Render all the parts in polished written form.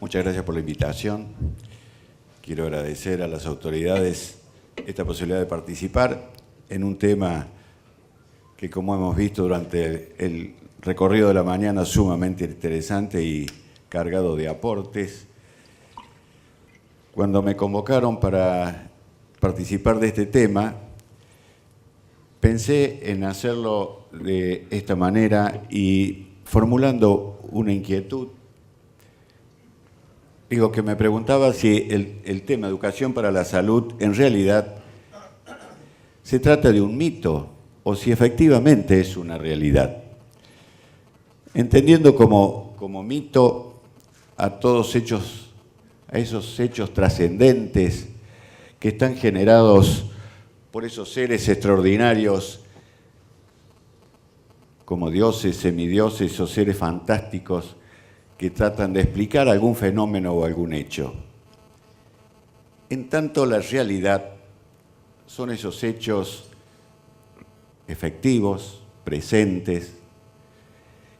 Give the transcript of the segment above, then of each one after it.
Muchas gracias por la invitación. Quiero agradecer a las autoridades esta posibilidad de participar en un tema que, como hemos visto durante el recorrido de la mañana, sumamente interesante y cargado de aportes. Cuando me convocaron para participar de este tema, pensé en hacerlo de esta manera y formulando una inquietud. Digo, que me preguntaba si el tema educación para la salud en realidad se trata de un mito o si efectivamente es una realidad. Entendiendo como mito a esos hechos trascendentes que están generados por esos seres extraordinarios como dioses, semidioses o seres fantásticos que tratan de explicar algún fenómeno o algún hecho. En tanto, la realidad son esos hechos efectivos, presentes,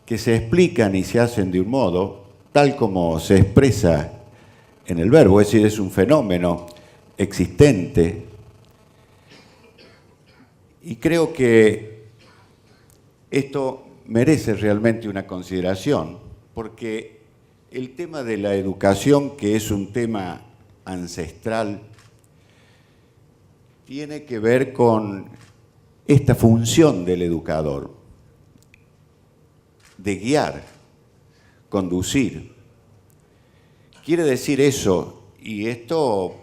que se explican y se hacen de un modo tal como se expresa en el verbo, es decir, es un fenómeno existente. Y creo que esto merece realmente una consideración, porque el tema de la educación, que es un tema ancestral, tiene que ver con esta función del educador, de guiar, conducir. Quiere decir eso, y esto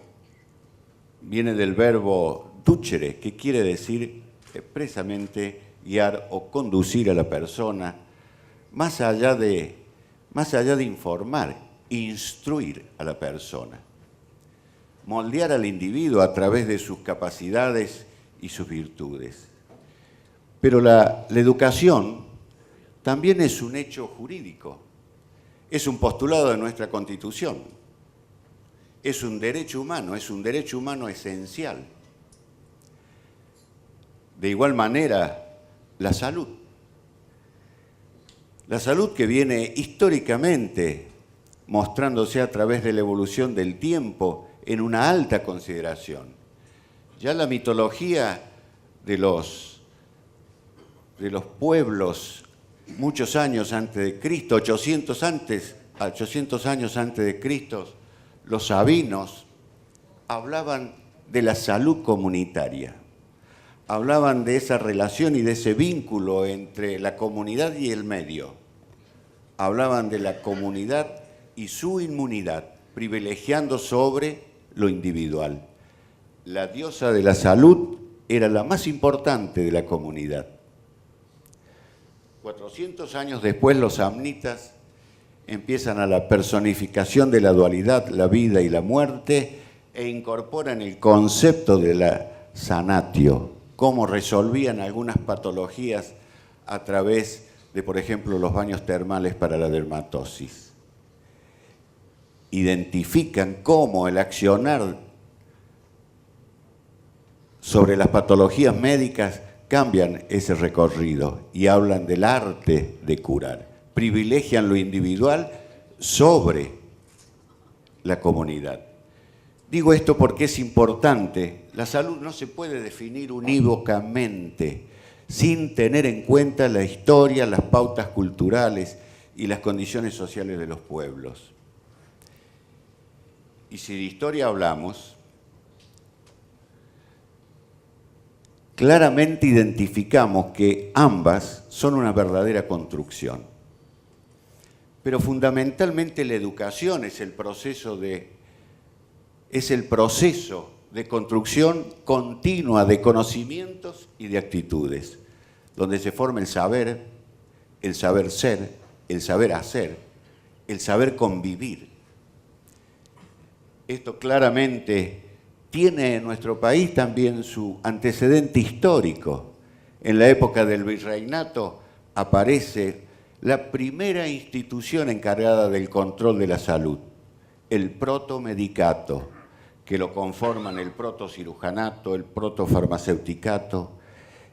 viene del verbo ducere, que quiere decir expresamente guiar o conducir a la persona, más allá de informar, instruir a la persona, moldear al individuo a través de sus capacidades y sus virtudes. Pero la educación también es un hecho jurídico, es un postulado de nuestra Constitución, es un derecho humano esencial. De igual manera, la salud. La salud que viene históricamente mostrándose a través de la evolución del tiempo en una alta consideración. Ya la mitología de los pueblos muchos años antes de Cristo, 800 años antes de Cristo, los sabinos hablaban de la salud comunitaria. Hablaban de esa relación y de ese vínculo entre la comunidad y el medio. Hablaban de la comunidad y su inmunidad, privilegiando sobre lo individual. La diosa de la salud era la más importante de la comunidad. 400 años después, los samnitas empiezan a la personificación de la dualidad, la vida y la muerte, e incorporan el concepto de la sanatio, cómo resolvían algunas patologías a través de, por ejemplo, los baños termales para la dermatosis. Identifican cómo el accionar sobre las patologías médicas cambian ese recorrido y hablan del arte de curar. Privilegian lo individual sobre la comunidad. Digo esto porque es importante. La salud no se puede definir unívocamente sin tener en cuenta la historia, las pautas culturales y las condiciones sociales de los pueblos. Y si de historia hablamos, claramente identificamos que ambas son una verdadera construcción. Pero fundamentalmente la educación es el proceso de construcción continua de conocimientos y de actitudes, donde se forma el saber ser, el saber hacer, el saber convivir. Esto claramente tiene en nuestro país también su antecedente histórico. En la época del virreinato aparece la primera institución encargada del control de la salud, el protomedicato, que lo conforman el protocirujanato, el protofarmaceuticato.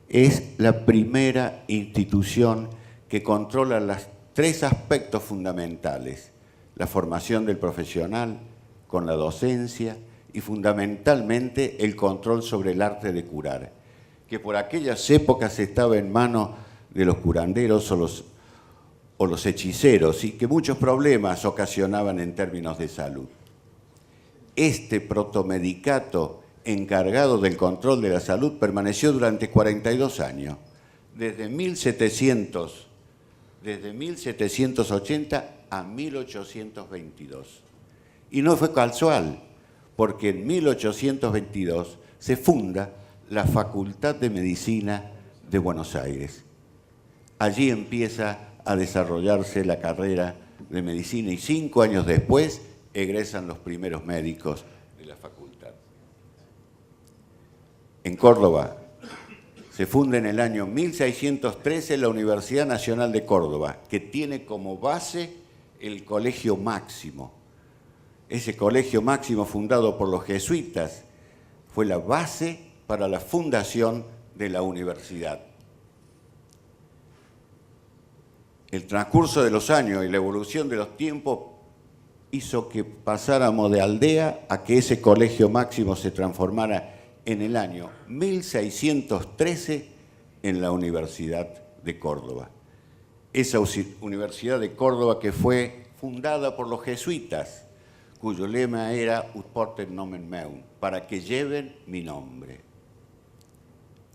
Es la primera institución que controla los tres aspectos fundamentales: la formación del profesional con la docencia y fundamentalmente el control sobre el arte de curar, que por aquellas épocas estaba en manos de los curanderos o los hechiceros y que muchos problemas ocasionaban en términos de salud. Este protomedicato encargado del control de la salud permaneció durante 42 años, desde 1780 a 1822. Y no fue casual, porque en 1822 se funda la Facultad de Medicina de Buenos Aires. Allí empieza a desarrollarse la carrera de medicina y 5 años después egresan los primeros médicos de la facultad. En Córdoba se funda en el año 1613 la Universidad Nacional de Córdoba, que tiene como base el Colegio Máximo. Ese Colegio Máximo fundado por los jesuitas fue la base para la fundación de la universidad. El transcurso de los años y la evolución de los tiempos hizo que pasáramos de aldea a que ese Colegio Máximo se transformara en el año 1613 en la Universidad de Córdoba. Esa Universidad de Córdoba que fue fundada por los jesuitas, cuyo lema era Ut portem nomen meum, para que lleven mi nombre.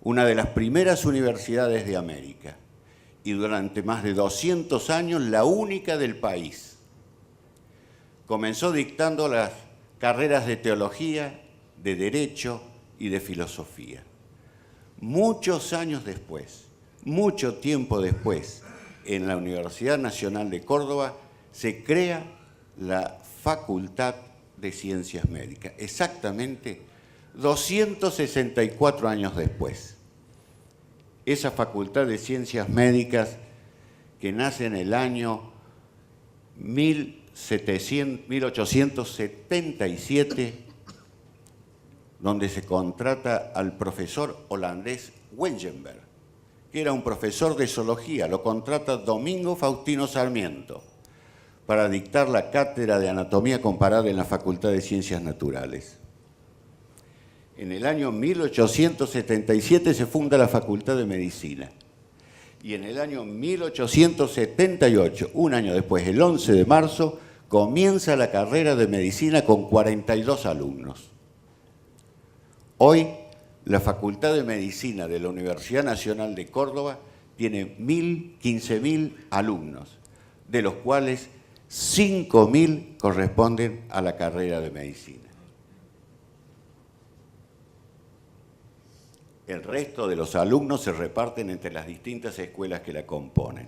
Una de las primeras universidades de América y durante más de 200 años la única del país. Comenzó dictando las carreras de teología, de derecho y de filosofía. Muchos años después, mucho tiempo después, en la Universidad Nacional de Córdoba se crea la Facultad de Ciencias Médicas, exactamente 264 años después. Esa Facultad de Ciencias Médicas que nace en el año 1877, donde se contrata al profesor holandés Wengenberg, que era un profesor de zoología. Lo contrata Domingo Faustino Sarmiento para dictar la cátedra de anatomía comparada en la Facultad de Ciencias Naturales. En el año 1877 se funda la Facultad de Medicina. Y en el año 1878, un año después, el 11 de marzo, comienza la carrera de medicina con 42 alumnos. Hoy, la Facultad de Medicina de la Universidad Nacional de Córdoba tiene 15.000 alumnos, de los cuales 5.000 corresponden a la carrera de medicina. El resto de los alumnos se reparten entre las distintas escuelas que la componen.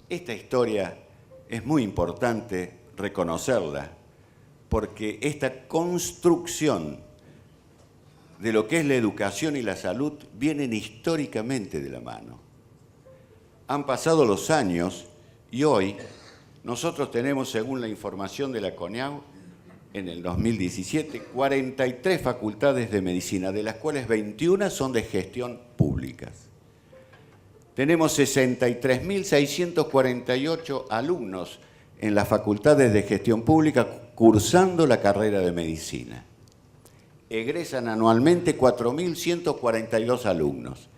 Esta historia es muy importante reconocerla, porque esta construcción de lo que es la educación y la salud vienen históricamente de la mano. Han pasado los años y hoy nosotros tenemos, según la información de la CONEAU, en el 2017, 43 facultades de medicina, de las cuales 21 son de gestión públicas. Tenemos 63.648 alumnos en las facultades de gestión pública cursando la carrera de medicina. Egresan anualmente 4.142 alumnos.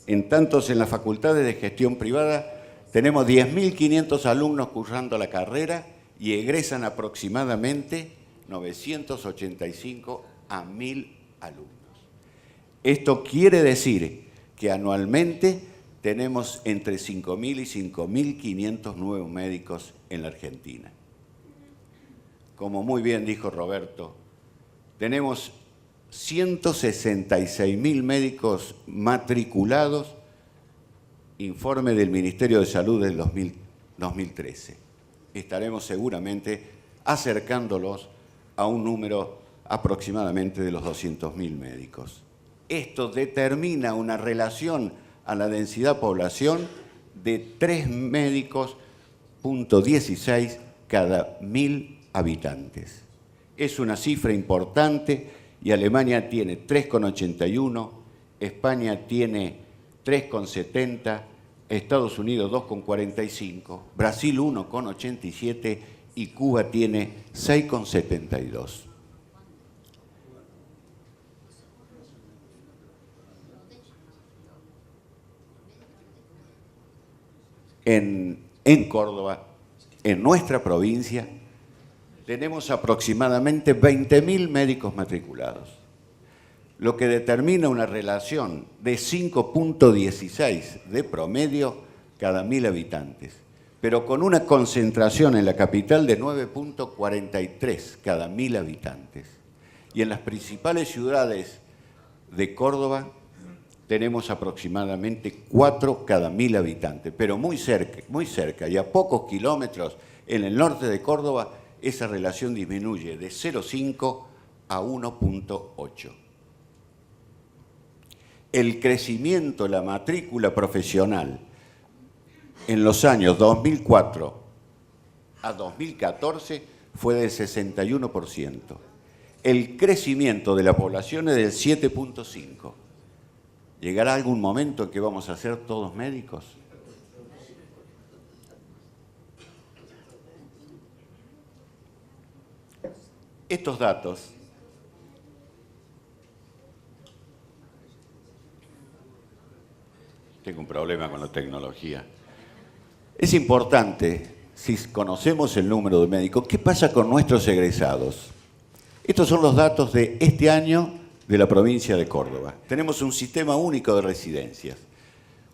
En tantos, en las facultades de gestión privada tenemos 10.500 alumnos cursando la carrera y egresan aproximadamente 985 a 1.000 alumnos. Esto quiere decir que anualmente tenemos entre 5.000 y 5.500 nuevos médicos en la Argentina. Como muy bien dijo Roberto, tenemos 166.000 médicos matriculados, informe del Ministerio de Salud del 2013. Estaremos seguramente acercándolos a un número aproximadamente de los 200.000 médicos. Esto determina una relación a la densidad población de 3 médicos, .16 cada 1.000 habitantes. Es una cifra importante y Alemania tiene 3,81, España tiene 3,70, Estados Unidos 2,45, Brasil 1,87 y Cuba tiene 6,72. En Córdoba, en nuestra provincia, tenemos aproximadamente 20.000 médicos matriculados, lo que determina una relación de 5,16 de promedio cada 1.000 habitantes, pero con una concentración en la capital de 9,43 cada 1.000 habitantes. Y en las principales ciudades de Córdoba tenemos aproximadamente 4 cada 1.000 habitantes, pero muy cerca, y a pocos kilómetros en el norte de Córdoba, esa relación disminuye de 0,5 a 1,8. El crecimiento de la matrícula profesional en los años 2004 a 2014 fue del 61%. El crecimiento de la población es del 7,5%. ¿Llegará algún momento en que vamos a ser todos médicos? Estos datos tengo un problema con la tecnología. Es importante, si conocemos el número de médicos, ¿qué pasa con nuestros egresados? Estos son los datos de este año de la provincia de Córdoba. Tenemos un sistema único de residencias,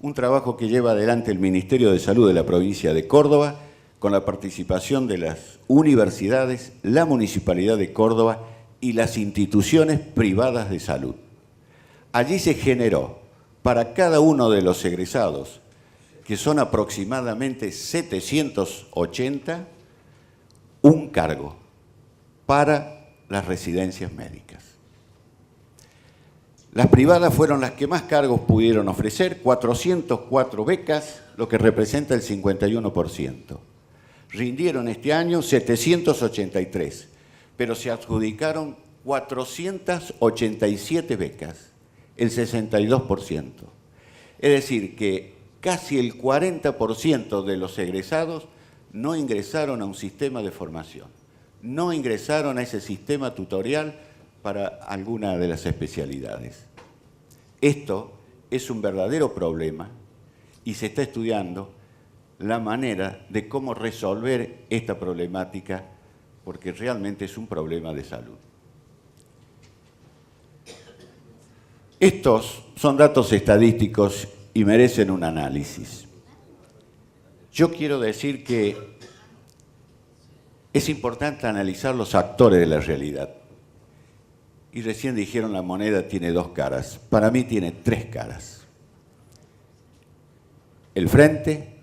un trabajo que lleva adelante el Ministerio de Salud de la provincia de Córdoba, con la participación de las universidades, la Municipalidad de Córdoba y las instituciones privadas de salud. Allí se generó para cada uno de los egresados, que son aproximadamente 780, un cargo para las residencias médicas. Las privadas fueron las que más cargos pudieron ofrecer, 404 becas, lo que representa el 51%. Rindieron este año 783, pero se adjudicaron 487 becas, el 62%. Es decir, que casi el 40% de los egresados no ingresaron a un sistema de formación, no ingresaron a ese sistema tutorial para alguna de las especialidades. Esto es un verdadero problema y se está estudiando la manera de cómo resolver esta problemática, porque realmente es un problema de salud. Estos son datos estadísticos y merecen un análisis. Yo quiero decir que es importante analizar los actores de la realidad. Y recién dijeron la moneda tiene dos caras. Para mí tiene tres caras. El frente,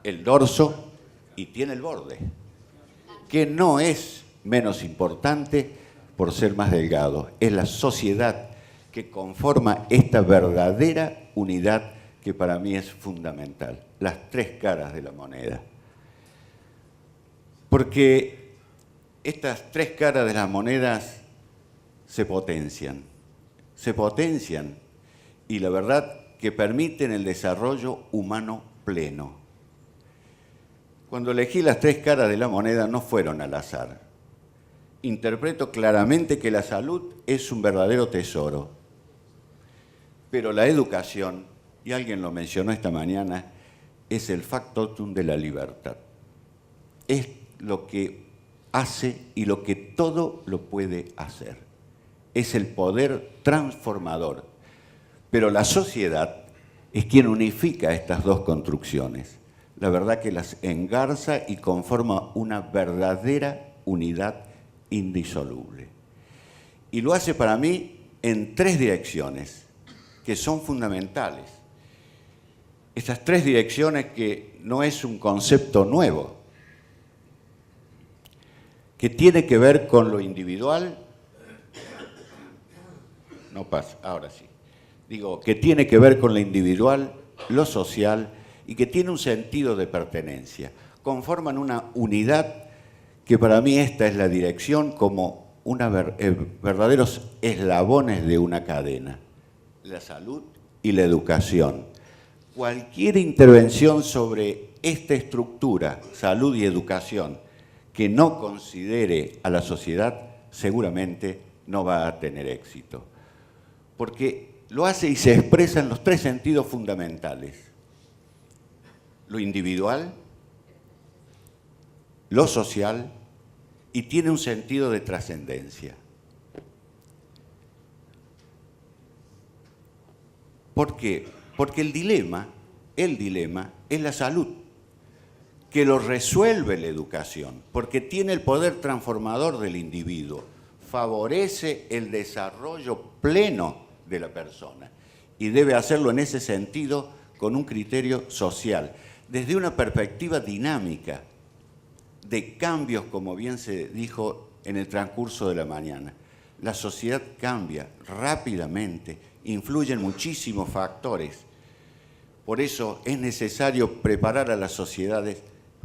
el dorso y tiene el borde, que no es menos importante por ser más delgado. Es la sociedad que conforma esta verdadera unidad que para mí es fundamental. Las tres caras de la moneda. Porque estas tres caras de las monedas se potencian y la verdad que permiten el desarrollo humano pleno. Cuando elegí las tres caras de la moneda no fueron al azar. Interpreto claramente que la salud es un verdadero tesoro, pero la educación, y alguien lo mencionó esta mañana, es el factotum de la libertad. Es lo que hace y lo que todo lo puede hacer. Es el poder transformador. Pero la sociedad es quien unifica estas dos construcciones. La verdad que las engarza y conforma una verdadera unidad indisoluble. Y lo hace para mí en tres direcciones que son fundamentales. Estas tres direcciones que no es un concepto nuevo, que tiene que ver con lo individual. No pasa, ahora sí. Digo, que tiene que ver con lo individual, lo social y que tiene un sentido de pertenencia. Conforman una unidad que para mí esta es la dirección como verdaderos eslabones de una cadena. La salud y la educación. Cualquier intervención sobre esta estructura, salud y educación, que no considere a la sociedad seguramente no va a tener éxito. Porque lo hace y se expresa en los tres sentidos fundamentales: lo individual, lo social y tiene un sentido de trascendencia. ¿Por qué? Porque el dilema es la salud, que lo resuelve la educación, porque tiene el poder transformador del individuo, favorece el desarrollo pleno de la persona y debe hacerlo en ese sentido con un criterio social, desde una perspectiva dinámica de cambios, como bien se dijo en el transcurso de la mañana. La sociedad cambia rápidamente, influyen muchísimos factores. Por eso es necesario preparar a las sociedades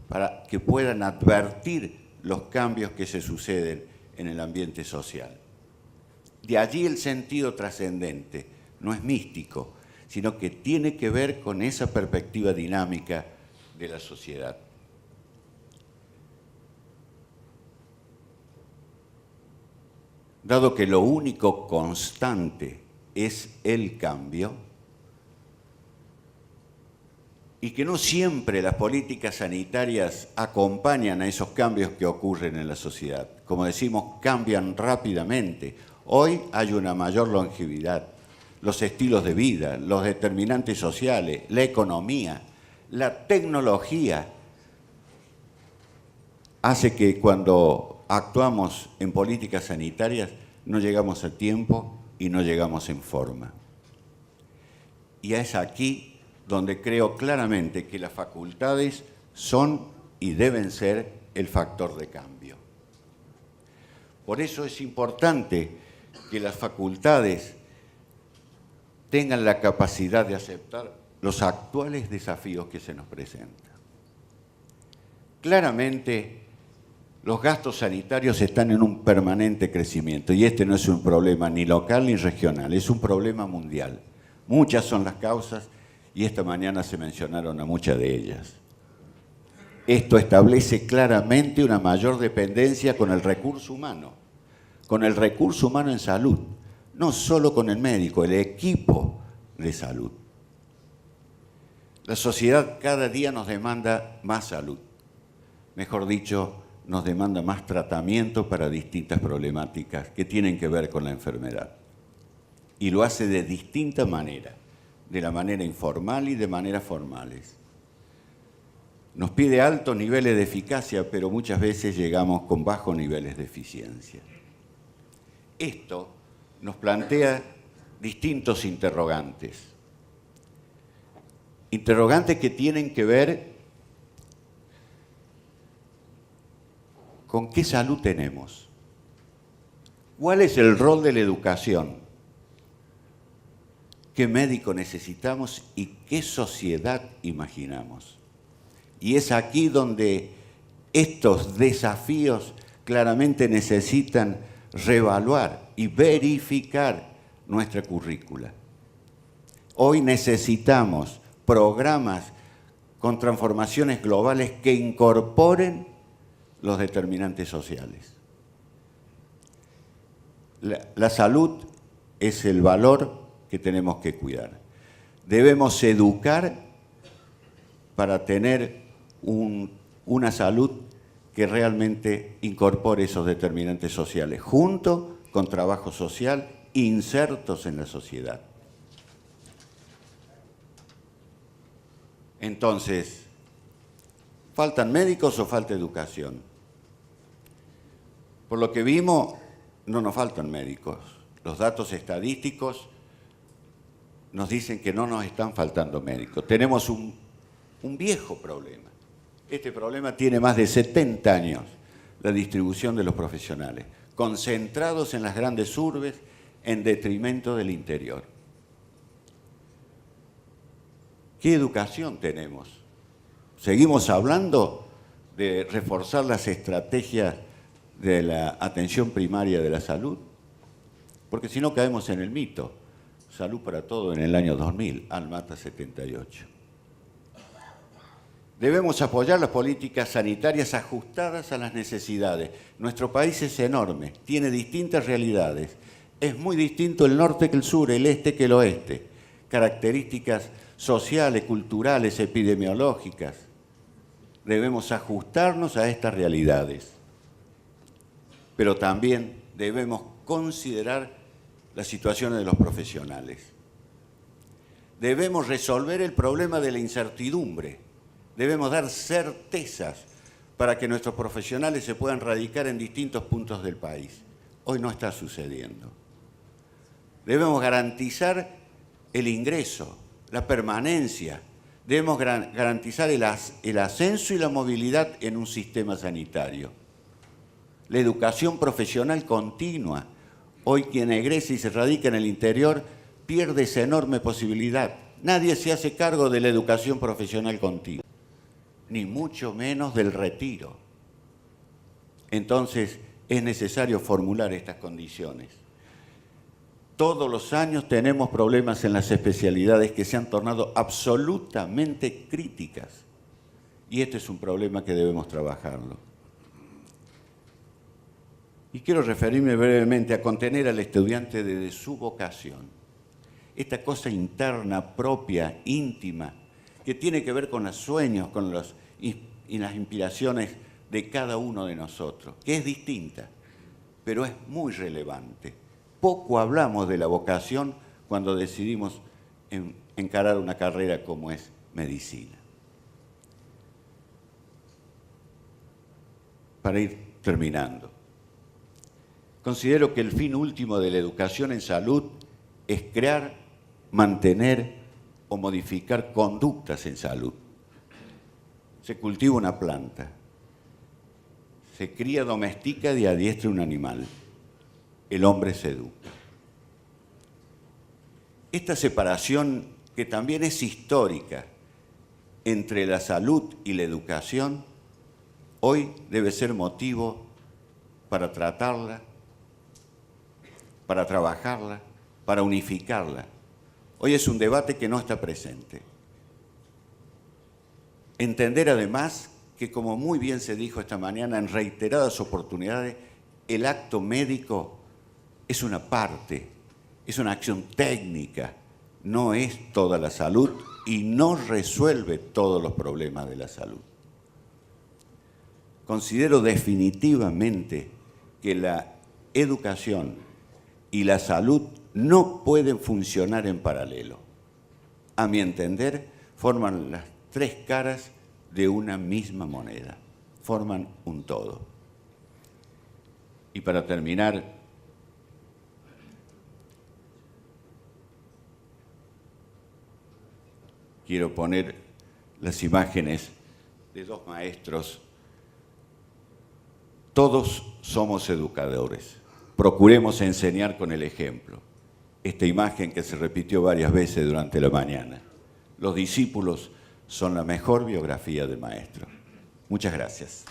para que puedan advertir los cambios que se suceden en el ambiente social. De allí el sentido trascendente, no es místico, sino que tiene que ver con esa perspectiva dinámica de la sociedad. Dado que lo único constante es el cambio, y que no siempre las políticas sanitarias acompañan a esos cambios que ocurren en la sociedad. Como decimos, cambian rápidamente. Hoy hay una mayor longevidad, los estilos de vida, los determinantes sociales, la economía, la tecnología hace que cuando actuamos en políticas sanitarias no llegamos a tiempo y no llegamos en forma. Y es aquí donde creo claramente que las facultades son y deben ser el factor de cambio. Por eso es importante que las facultades tengan la capacidad de aceptar los actuales desafíos que se nos presentan. Claramente, los gastos sanitarios están en un permanente crecimiento y este no es un problema ni local ni regional, es un problema mundial. Muchas son las causas y esta mañana se mencionaron a muchas de ellas. Esto establece claramente una mayor dependencia con el recurso humano en salud, no solo con el médico, el equipo de salud. La sociedad cada día nos demanda más salud, mejor dicho, nos demanda más tratamiento para distintas problemáticas que tienen que ver con la enfermedad. Y lo hace de distinta manera, de la manera informal y de maneras formales. Nos pide altos niveles de eficacia, pero muchas veces llegamos con bajos niveles de eficiencia. Esto nos plantea distintos interrogantes. Interrogantes que tienen que ver con qué salud tenemos. ¿Cuál es el rol de la educación? ¿Qué médico necesitamos y qué sociedad imaginamos? Y es aquí donde estos desafíos claramente necesitan reevaluar y verificar nuestra currícula. Hoy necesitamos programas con transformaciones globales que incorporen los determinantes sociales. La salud es el valor que tenemos que cuidar. Debemos educar para tener una salud que realmente incorpore esos determinantes sociales, junto con trabajo social, insertos en la sociedad. Entonces, ¿faltan médicos o falta educación? Por lo que vimos, no nos faltan médicos. Los datos estadísticos nos dicen que no nos están faltando médicos. Tenemos un viejo problema. Este problema tiene más de 70 años, la distribución de los profesionales, concentrados en las grandes urbes en detrimento del interior. ¿Qué educación tenemos? ¿Seguimos hablando de reforzar las estrategias de la atención primaria de la salud? Porque si no caemos en el mito. Salud para todo en el año 2000, Al Mata 78. Debemos apoyar las políticas sanitarias ajustadas a las necesidades. Nuestro país es enorme, tiene distintas realidades. Es muy distinto el norte que el sur, el este que el oeste. Características sociales, culturales, epidemiológicas. Debemos ajustarnos a estas realidades. Pero también debemos considerar las situaciones de los profesionales. Debemos resolver el problema de la incertidumbre. Debemos dar certezas para que nuestros profesionales se puedan radicar en distintos puntos del país. Hoy no está sucediendo. Debemos garantizar el ingreso, la permanencia. Debemos garantizar el ascenso y la movilidad en un sistema sanitario. La educación profesional continua. Hoy quien egresa y se radica en el interior pierde esa enorme posibilidad. Nadie se hace cargo de la educación profesional continua, ni mucho menos del retiro. Entonces, es necesario formular estas condiciones. Todos los años tenemos problemas en las especialidades que se han tornado absolutamente críticas. Y este es un problema que debemos trabajarlo. Y quiero referirme brevemente a contener al estudiante desde su vocación. Esta cosa interna, propia, íntima, que tiene que ver con los sueños, con y las inspiraciones de cada uno de nosotros, que es distinta, pero es muy relevante. Poco hablamos de la vocación cuando decidimos encarar una carrera como es medicina. Para ir terminando, considero que el fin último de la educación en salud es crear, mantener o modificar conductas en salud. Se cultiva una planta, se cría, domestica y adiestra un animal. El hombre se educa. Esta separación, que también es histórica, entre la salud y la educación, hoy debe ser motivo para tratarla, para trabajarla, para unificarla. Hoy es un debate que no está presente. Entender además que, como muy bien se dijo esta mañana en reiteradas oportunidades, el acto médico es una parte, es una acción técnica, no es toda la salud y no resuelve todos los problemas de la salud. Considero definitivamente que la educación y la salud no pueden funcionar en paralelo. A mi entender, forman las tres caras de una misma moneda, forman un todo. Y para terminar, quiero poner las imágenes de dos maestros. Todos somos educadores. Procuremos enseñar con el ejemplo. Esta imagen que se repitió varias veces durante la mañana. Los discípulos son la mejor biografía del maestro. Muchas gracias.